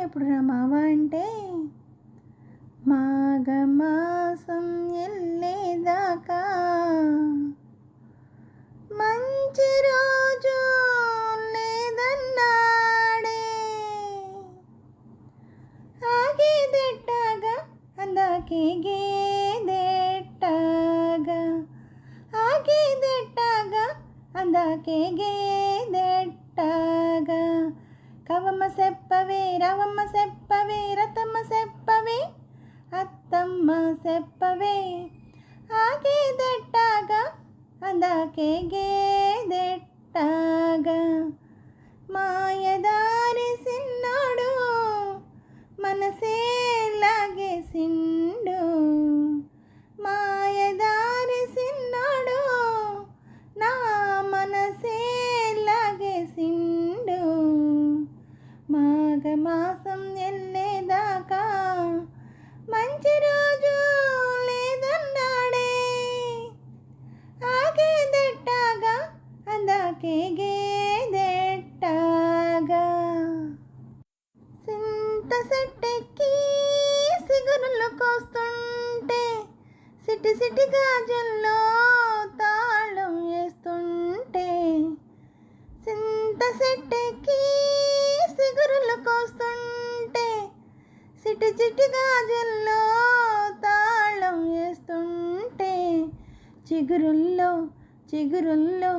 ఎప్పుడు రమావా అంటే మాఘమాసం వెళ్ళేదాకా మంచి రోజు లేదన్నాడే ఆగేదెట్టాగా అందాకే గేదెట్టాగా ఆగేదెట్టాగా అందాకే గేదెట్టాగా కవమ్మ సెప్పవే రవమ్మ సెప్పవే రతమ్మ సెప్పవే అత్తమ్మ సెప్పవే ఆగేదెట్టాగా అందాకే గేదెట్టాగా మాయదారి సిన్నోడు మనసే లాగేసిండు మాయదారి సిన్నోడు నా మనసే లాగేసిండు మాఘమాసం వెళ్ళేదాకా మంచి రోజు లేదన్నాడే ఆగేదెట్టాగా అందాకే గేదెట్టాగా సింత సెట్టెక్కి సిగురులు కోస్తుంటే సిటి సిటి గాజుల్లో తాళం వేస్తుంటే సింత సెట్టెక్కి సిగురులు కోస్తుంటే సిటి సిటి గాజుల్లో తాళం వేస్తుంటే చిగురుల్లో చిగురుల్లో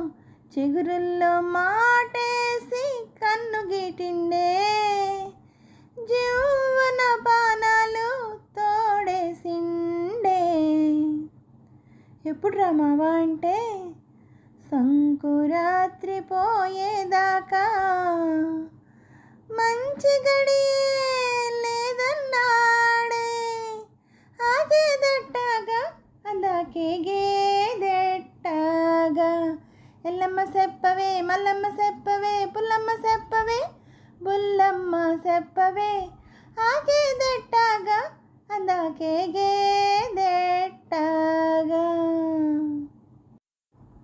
చిగురుల్లో మాటేసి కన్ను గీటిండే జీవన పానాలు తోడేసిండే ఎప్పుడు రమావా అంటే సంకురాత్రి పోయేదాకా మంచి గడియే లేదన్నాడే ఆగేదెట్టాగా అందాకే గేదెట్టాగా ఎల్లమ్మ సెప్పవే మల్లమ్మ సెప్పవే పుల్లమ్మ సెప్పవే బుల్లమ్మ సెప్పవే ఆగేదెట్టాగా అందాకే గేదెట్టాగా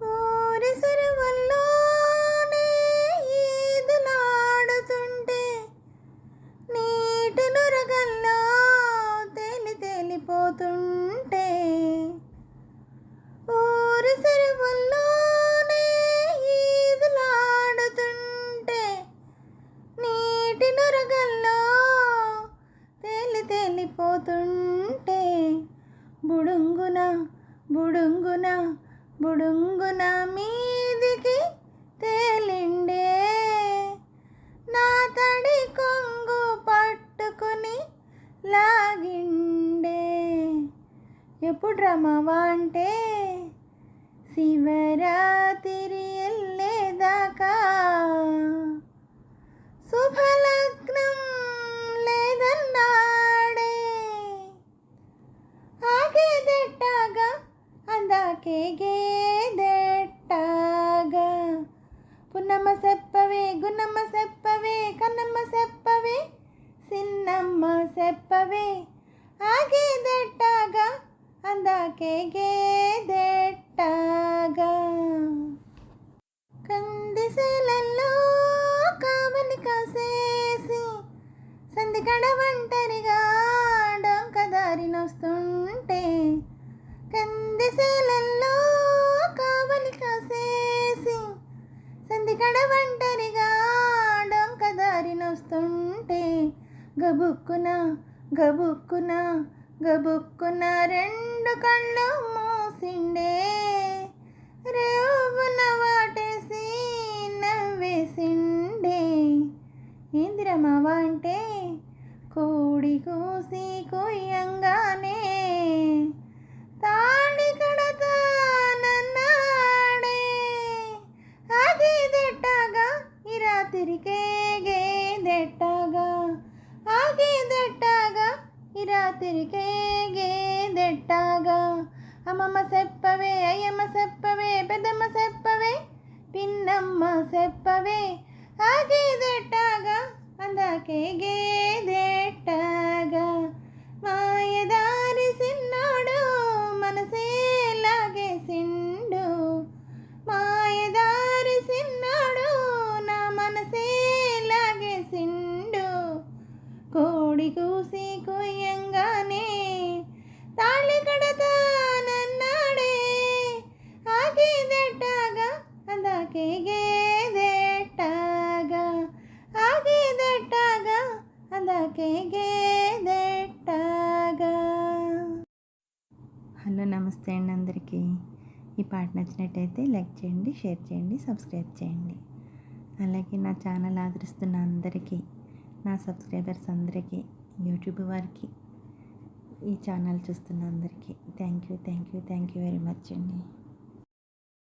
ఊరి సరువుల్లోనే ఈదులాడుతుంటే నీటి నురగల్లో తేలిపోతుంటే ఊరి సరువుల్లోనే ఈదులాడుతుంటే నీటి నురగల్లో తేలిపోతుంటే బుడుంగున బుడుంగున బుడుంగున మీదికి తేలిండే నా తడి కొంగు పట్టుకుని లాగిండే ఎప్పుడు రమావా అంటే శివరాత్రి వెళ్ళేదాకా శుభలగ్నం లేదన్నాడే ఆగేదెట్టాగా అందాకే గేదెట్టాగా పున్నమ్మ సెప్పవే గున్నమ్మ సెప్పవే కన్నమ్మ సెప్పవే సిన్నమ్మ సెప్పవే ఆగేదెట్టాగా అందాకే గేదెట్టాగా కందిసేలల్లో కావలి కాసేసి సందికడ ఒంటరిగా డొంకదారినొస్తుంటే కందిసేలల్లో కావలి కాసేసి సందికడ ఒంటరిగా డొంకదారినొస్తుంటే గబుక్కున గబుక్కున గబుక్కున రెండు కళ్ళు మూసిండే రేవున వాటేసి నవ్వేసిండే ఏంది రమావా అంటే కోడి కూసి కొయ్యంగానే తాళి కడతానన్నాడే ఆగేదెట్టాగా ఈ రాత్రికే గేదెట్టాగా ఆగేదెట్టాగా ఈ రాత్రికే గేదెట్టాగా అమ్మమ్మ సెప్పవే అయ్యమ్మ సెప్పవే పెద్దమ్మ సెప్పవే పిన్నమ్మ సెప్పవే ఆగేదెట్టాగా అందాకే గేదెట్టాగా మాయదారి సిన్నోడు మనసే లాగేసిండు మాయదారి సిన్నోడు నా మనసే లాగేసిండు హలో నమస్తే అండి అందరికీ. ఈ పాట నచ్చినట్టయితే లైక్ చేయండి, షేర్ చేయండి, సబ్స్క్రైబ్ చేయండి. అలాగే నా ఛానల్ ఆదరిస్తున్న అందరికీ, నా సబ్స్క్రైబర్స్ అందరికీ, యూట్యూబ్ వారికి, ఈ ఛానల్ చూస్తున్న అందరికీ థ్యాంక్ యూ వెరీ మచ్ అండి.